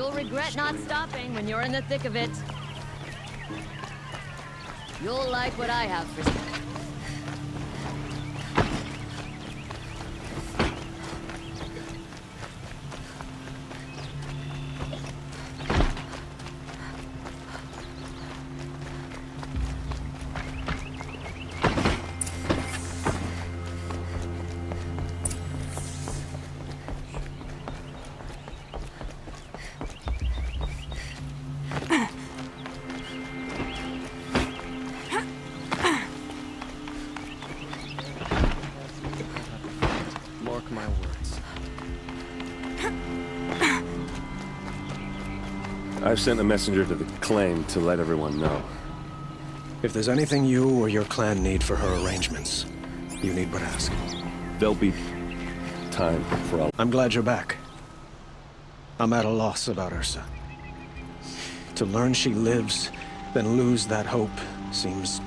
You'll regret not stopping when you're in the thick of it. You'll like what I have for you. Mark my words. I've sent a messenger to the claim to let everyone know. If there's anything you or your clan need for her arrangements, you need but ask. There'll be time for all. I'm glad you're back. I'm at a loss about Ursa. To learn she lives, then lose that hope, seems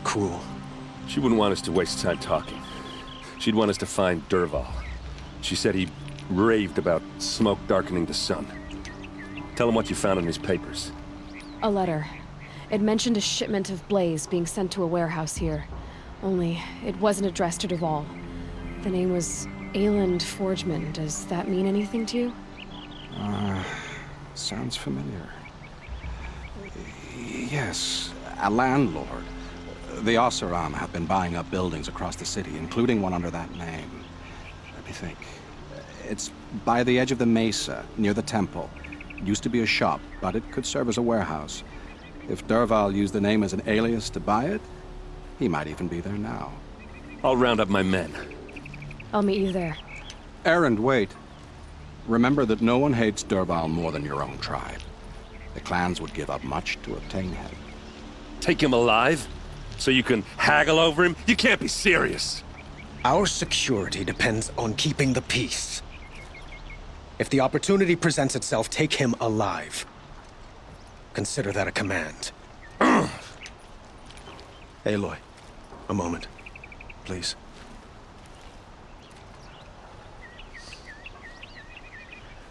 cruel. She wouldn't want us to waste time talking. She'd want us to find Dervahl. She said he raved about smoke darkening the sun. Tell him what you found in his papers. A letter. It mentioned a shipment of blaze being sent to a warehouse here. Only, it wasn't addressed to Dervahl. The name was Ayland Forgeman. Does that mean anything to you? Sounds familiar. Yes, a landlord. The Oseram have been buying up buildings across the city, including one under that name. Let me think. It's by the edge of the mesa, near the temple. Used to be a shop, but it could serve as a warehouse. If Dervahl used the name as an alias to buy it, he might even be there now. I'll round up my men. I'll meet you there. Erend, wait. Remember that no one hates Dervahl more than your own tribe. The clans would give up much to obtain him. Take him alive? So you can haggle over him? You can't be serious. Our security depends on keeping the peace. If the opportunity presents itself, take him alive. Consider that a command. Aloy, a moment, please.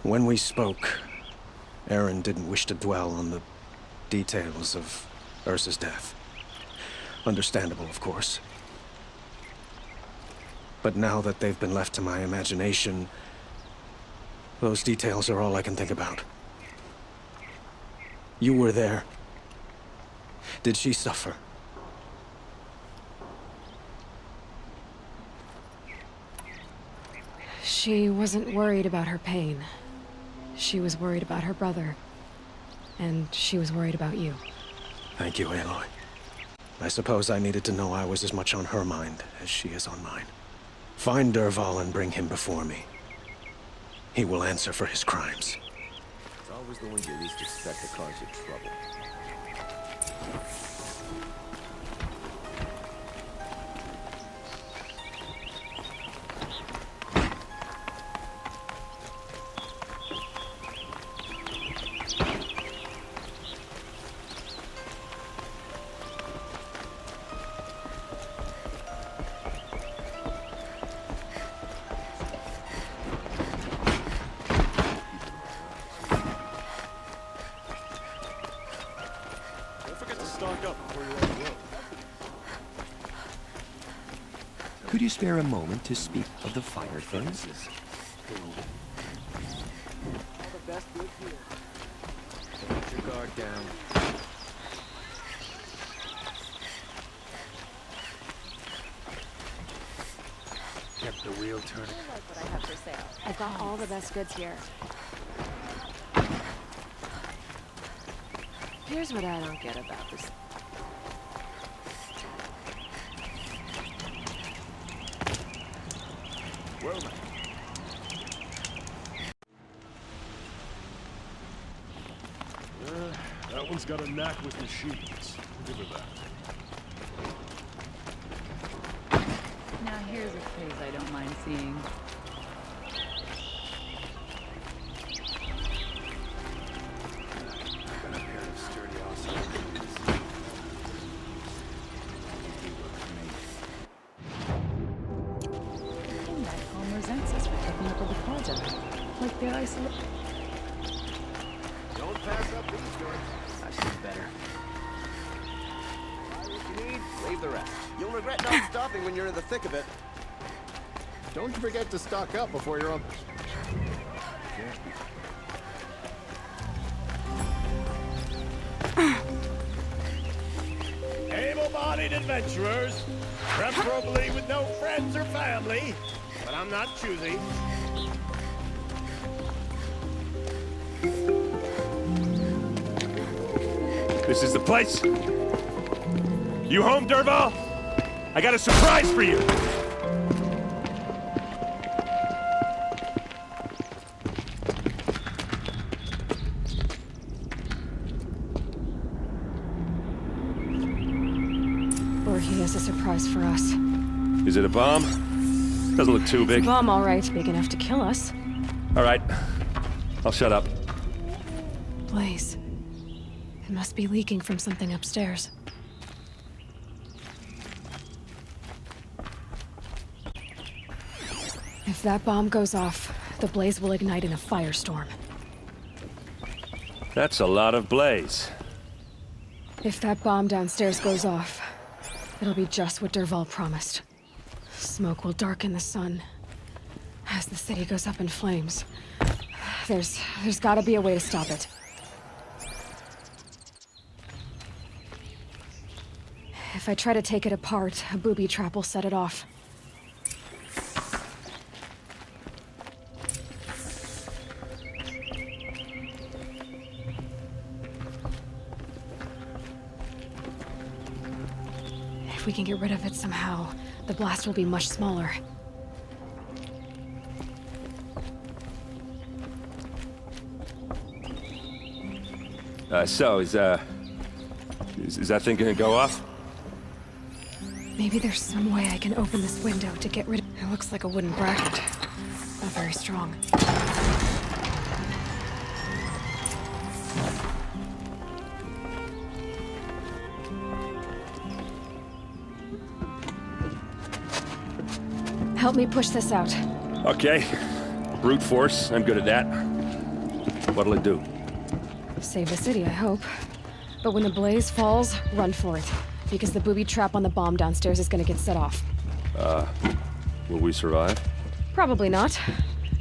When we spoke, Erend didn't wish to dwell on the details of Ursa's death. Understandable, of course. But now that they've been left to my imagination, those details are all I can think about. You were there. Did she suffer? She wasn't worried about her pain. She was worried about her brother. And she was worried about you. Thank you, Aloy. I suppose I needed to know I was as much on her mind as she is on mine. Find Dervahl and bring him before me. He will answer for his crimes. It's always the ones you least expect that cause you trouble. Could you spare a moment to speak of the finer things? Put your guard down. Kept the wheel turning. I like what I have for sale. I've got all the best goods here. Here's what I don't get about this. Well, then. That one's got a knack with machines. Give her that. Now here's a face I don't mind seeing. Got a pair of sturdy awesome. Back home resents us for picking up a Ricardo. Like they're isolated. you need, leave the rest. You'll regret not stopping when you're in the thick of it. Don't forget to stock up before you're on... Able-bodied adventurers, preferably with no friends or family, but I'm not choosy. This is the place. You home, Dervahl? I got a surprise for you. Or he has a surprise for us. Is it a bomb? Doesn't look too big. Bomb, all right, big enough to kill us. All right. I'll shut up. Blaze. It must be leaking from something upstairs. If that bomb goes off, the blaze will ignite in a firestorm. That's a lot of blaze. If that bomb downstairs goes off, it'll be just what Dervahl promised. Smoke will darken the sun as the city goes up in flames. There's gotta be a way to stop it. If I try to take it apart, a booby trap will set it off. If we can get rid of it somehow, the blast will be much smaller. So, is that thing gonna go off? Maybe there's some way I can open this window to get rid of it. It looks like a wooden bracket. Not very strong. Help me push this out. Okay. Brute force, I'm good at that. What'll it do? Save the city, I hope. But when the blaze falls, run for it. Because the booby trap on the bomb downstairs is gonna get set off. Will we survive? Probably not.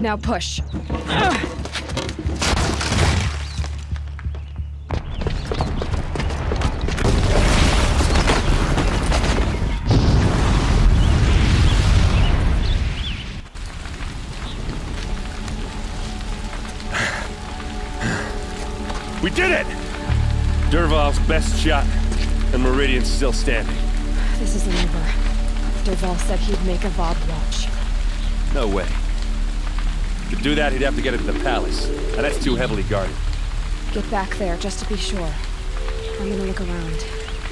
Now push. We did it! Dervahl's best shot, and Meridian's still standing. This isn't over. Dervahl said he'd make a VOD watch. No way. To do that, he'd have to get into the palace, and that's too heavily guarded. Get back there, just to be sure. I'm gonna look around.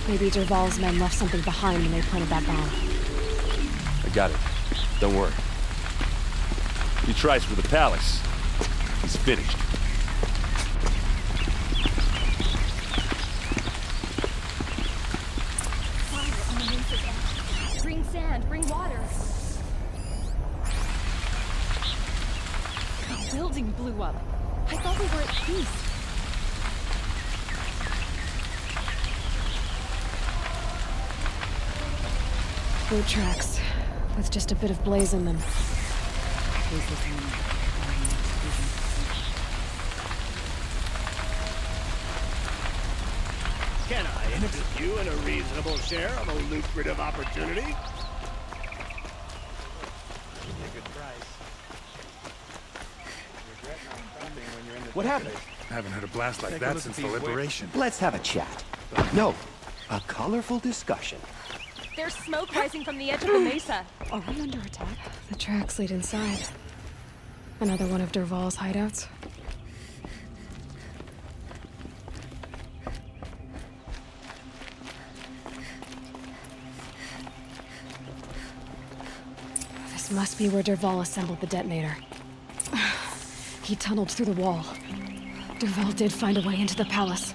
Maybe Dervahl's men left something behind when they planted that bomb. I got it. Don't worry. If he tries for the palace, he's finished. Bring sand, bring water. The building blew up. I thought we were at peace. Boot tracks, with just a bit of blaze in them. Who's this one? Can I interest you in a reasonable share of a lucrative opportunity? What happened? I haven't had a blast like that since the liberation. Let's have a chat. No, a colorful discussion. There's smoke rising from the edge of the mesa. Are we under attack? The tracks lead inside. Another one of Dervahl's hideouts. This must be where Dervahl assembled the detonator. He tunneled through the wall. Dervahl did find a way into the palace.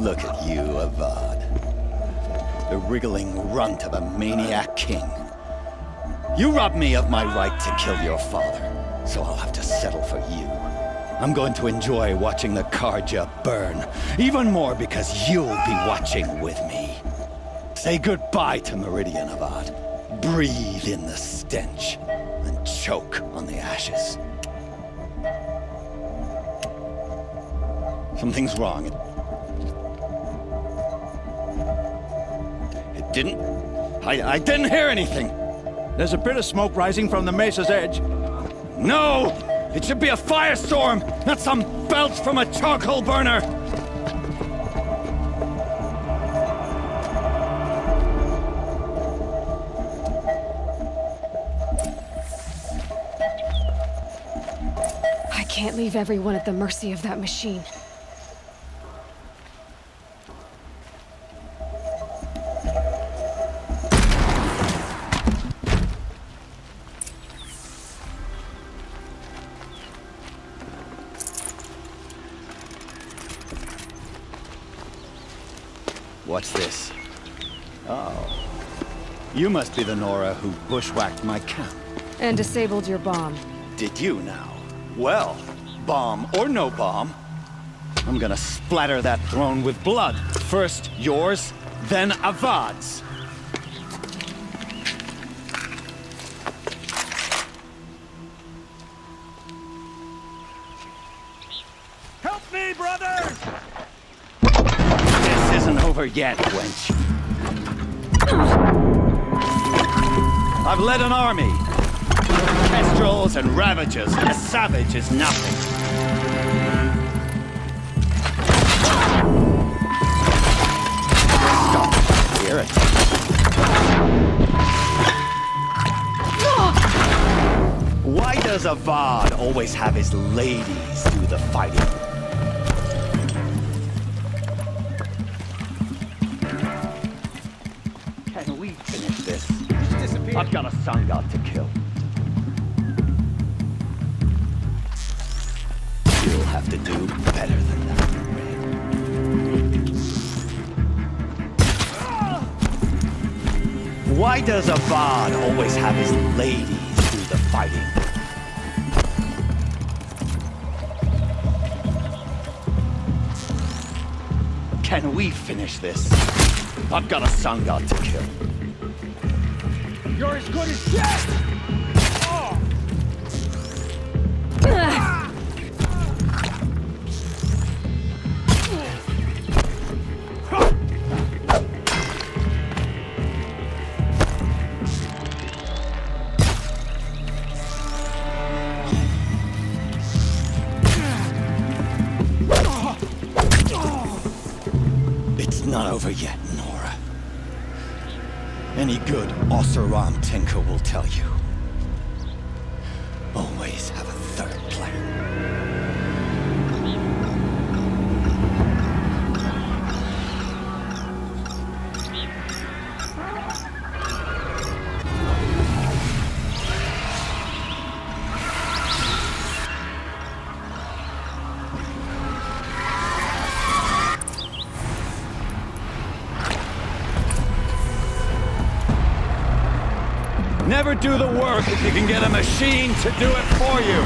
Look at you, Avad. The wriggling runt of a maniac king. You robbed me of my right to kill your father, so I'll have to settle for you. I'm going to enjoy watching the Karja burn, even more because you'll be watching with me. Say goodbye to Meridian, Avad. Breathe in the stench, and choke on the ashes. Something's wrong. It didn't... I didn't hear anything. There's a bit of smoke rising from the mesa's edge. No! It should be a firestorm, not some belch from a charcoal burner! I can't leave everyone at the mercy of that machine. What's this? Oh. You must be the Nora who bushwhacked my camp. And disabled your bomb. Did you now? Well, bomb or no bomb, I'm gonna splatter that throne with blood. First yours, then Avad's. Help me, brothers! This isn't over yet, wench. I've led an army. Kestrels and Ravagers. A savage is nothing. Stop. Hear it. Why does Avad always have his ladies do the fighting? Can we finish this? I've got a sun god to kill. You'll have to do better than that. Why does Avad always have his ladies do the fighting? Can we finish this? I've got a sun god to kill. You're as good as dead! Oh. It's not over yet, Nora. Any good Oseram tinker will tell you. Always have a third plan. Never do the work if you can get a machine to do it for you.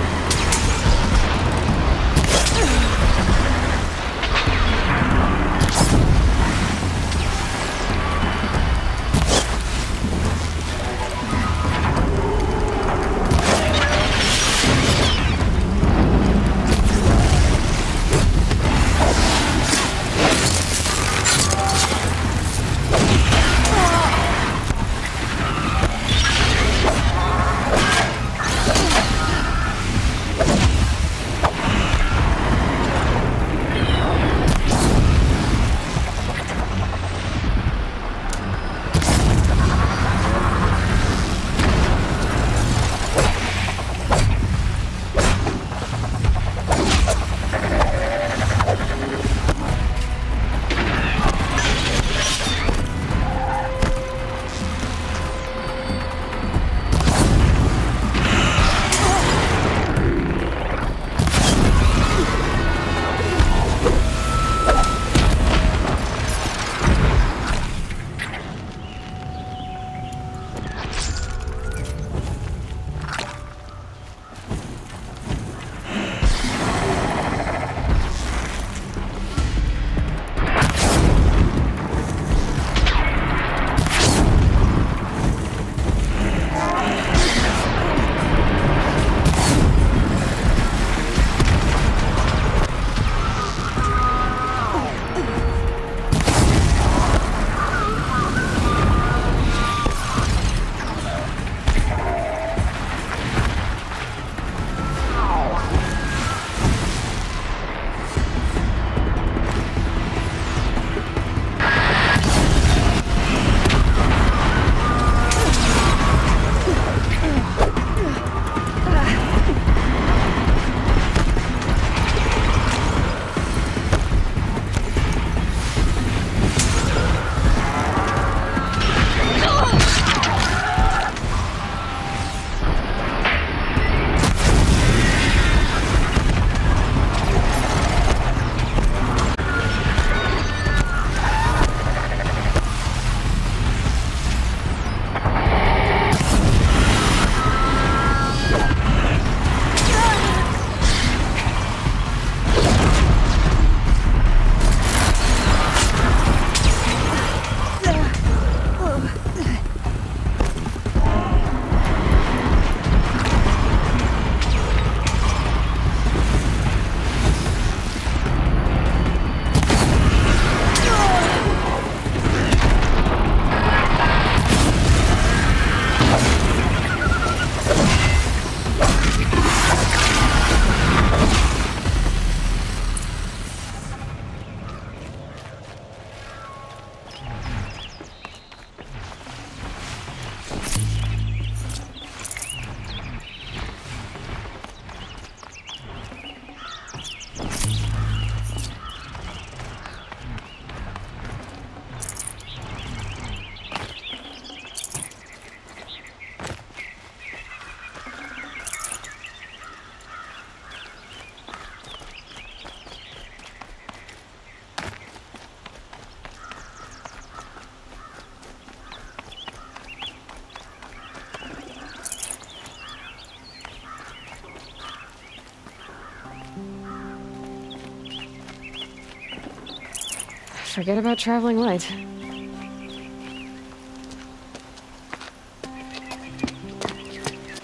Forget about traveling light.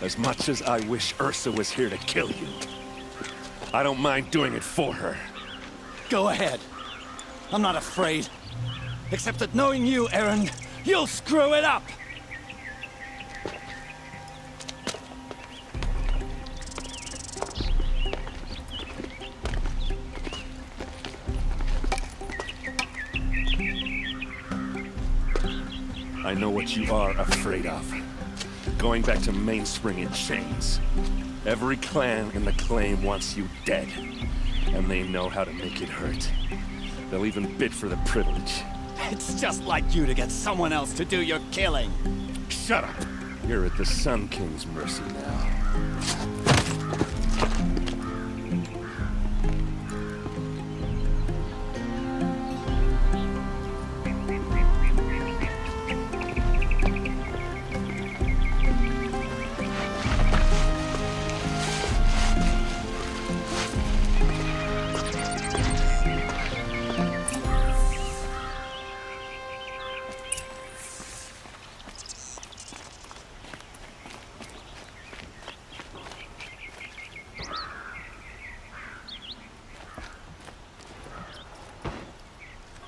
As much as I wish Ursa was here to kill you, I don't mind doing it for her. Go ahead. I'm not afraid. Except that knowing you, Aaron, you'll screw it up! I know what you are afraid of. Going back to Mainspring in chains. Every clan in the claim wants you dead. And they know how to make it hurt. They'll even bid for the privilege. It's just like you to get someone else to do your killing. Shut up! You're at the Sun King's mercy now.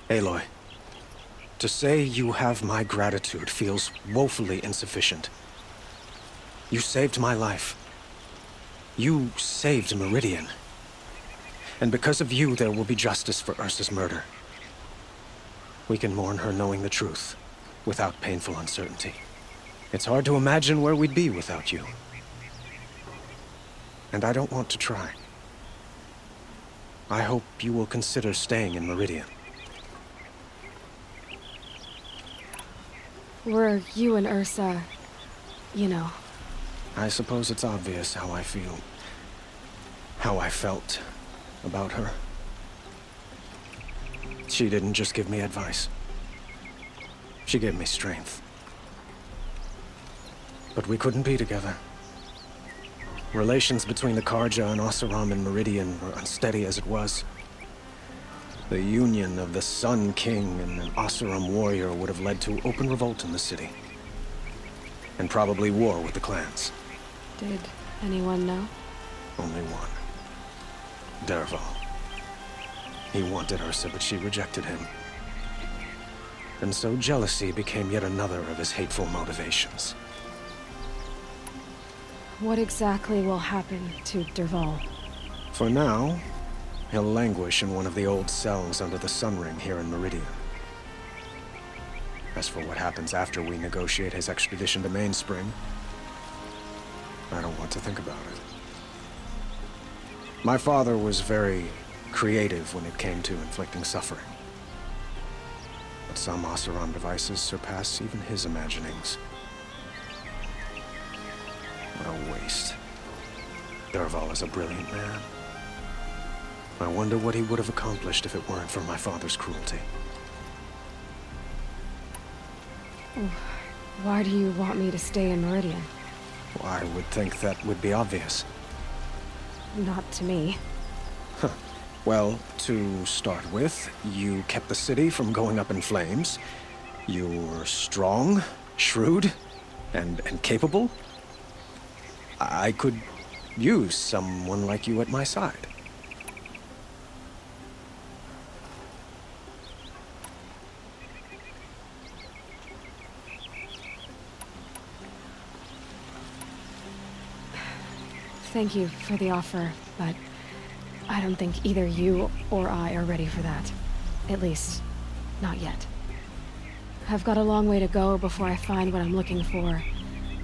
Aloy, to say you have my gratitude feels woefully insufficient. You saved my life. You saved Meridian. And because of you, there will be justice for Ursa's murder. We can mourn her knowing the truth, without painful uncertainty. It's hard to imagine where we'd be without you. And I don't want to try. I hope you will consider staying in Meridian. Were you and Ursa, you know? I suppose it's obvious how I feel. How I felt about her. She didn't just give me advice. She gave me strength. But we couldn't be together. Relations between the Karja and Oseram and Meridian were unsteady as it was. The union of the Sun King and an Oseram warrior would have led to open revolt in the city. And probably war with the clans. Did anyone know? Only one. Dervahl. He wanted Ursa, but she rejected him. And so jealousy became yet another of his hateful motivations. What exactly will happen to Dervahl? For now, he'll languish in one of the old cells under the Sun Ring here in Meridian. As for what happens after we negotiate his extradition to Mainspring, I don't want to think about it. My father was very creative when it came to inflicting suffering. But some Oseram devices surpass even his imaginings. What a waste. Dervahl is a brilliant man. I wonder what he would have accomplished if it weren't for my father's cruelty. Why do you want me to stay in Meridian? Well, I would think that would be obvious. Not to me. Huh. Well, to start with, you kept the city from going up in flames. You were strong, shrewd, and capable. I could use someone like you at my side. Thank you for the offer, but I don't think either you or I are ready for that. At least, not yet. I've got a long way to go before I find what I'm looking for,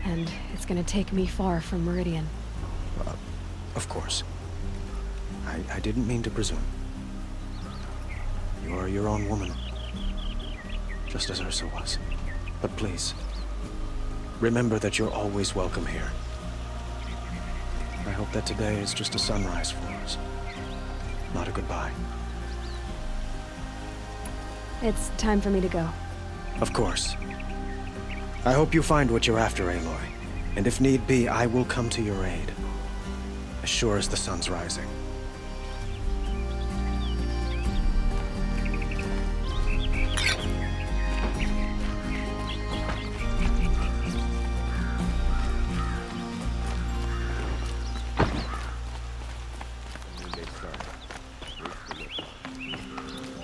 and it's gonna take me far from Meridian. Of course. I didn't mean to presume. You are your own woman, just as Ursa was. But please, remember that you're always welcome here. I hope that today is just a sunrise for us, not a goodbye. It's time for me to go. Of course. I hope you find what you're after, Aloy. And if need be, I will come to your aid. As sure as the sun's rising.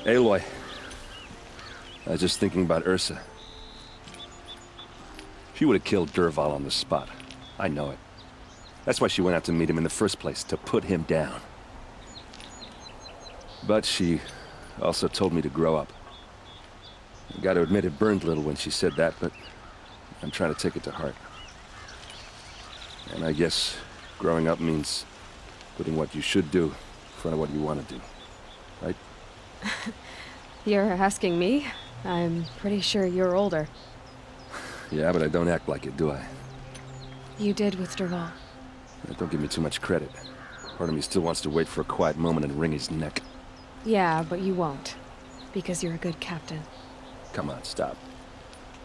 Aloy, I was just thinking about Ursa. She would have killed Dervahl on the spot. I know it. That's why she went out to meet him in the first place, to put him down. But she also told me to grow up. I gotta admit it burned a little when she said that, but I'm trying to take it to heart. And I guess growing up means putting what you should do in front of what you want to do. Right? You're asking me? I'm pretty sure you're older. Yeah, but I don't act like it, do I? You did with Dervahl. Don't give me too much credit. Part of me still wants to wait for a quiet moment and wring his neck. Yeah, but you won't. Because you're a good captain. Come on, stop.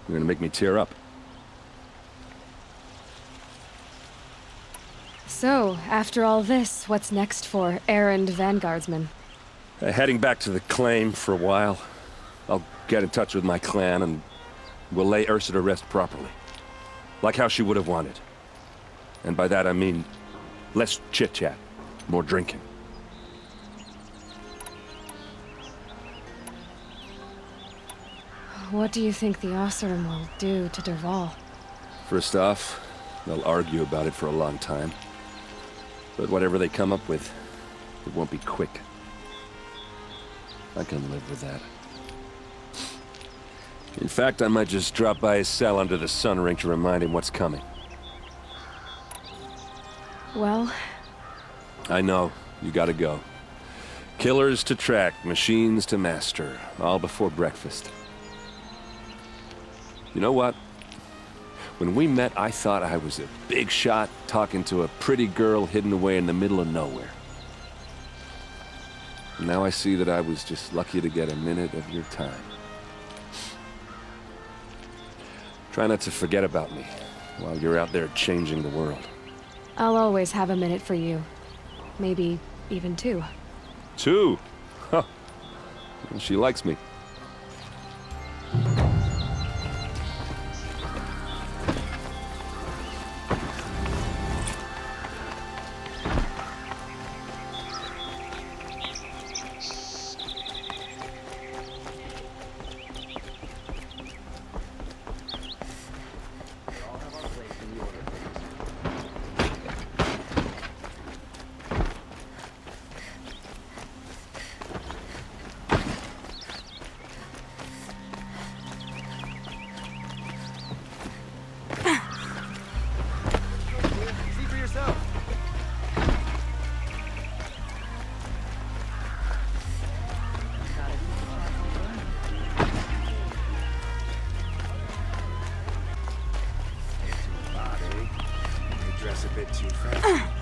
You're gonna make me tear up. So, after all this, what's next for errand vanguardsman? Heading back to the claim for a while. I'll get in touch with my clan and we'll lay Ursa to rest properly. Like how she would have wanted. And by that I mean less chit-chat, more drinking. What do you think the Oseram will do to Dervahl? First off, they'll argue about it for a long time. But whatever they come up with, it won't be quick. I can live with that. In fact, I might just drop by his cell under the sun ring to remind him what's coming. Well... I know. You gotta go. Killers to track, machines to master. All before breakfast. You know what? When we met, I thought I was a big shot talking to a pretty girl hidden away in the middle of nowhere. And now I see that I was just lucky to get a minute of your time. Try not to forget about me while you're out there changing the world. I'll always have a minute for you. Maybe even two. Two? Huh. Well, she likes me. Dress a bit too fast.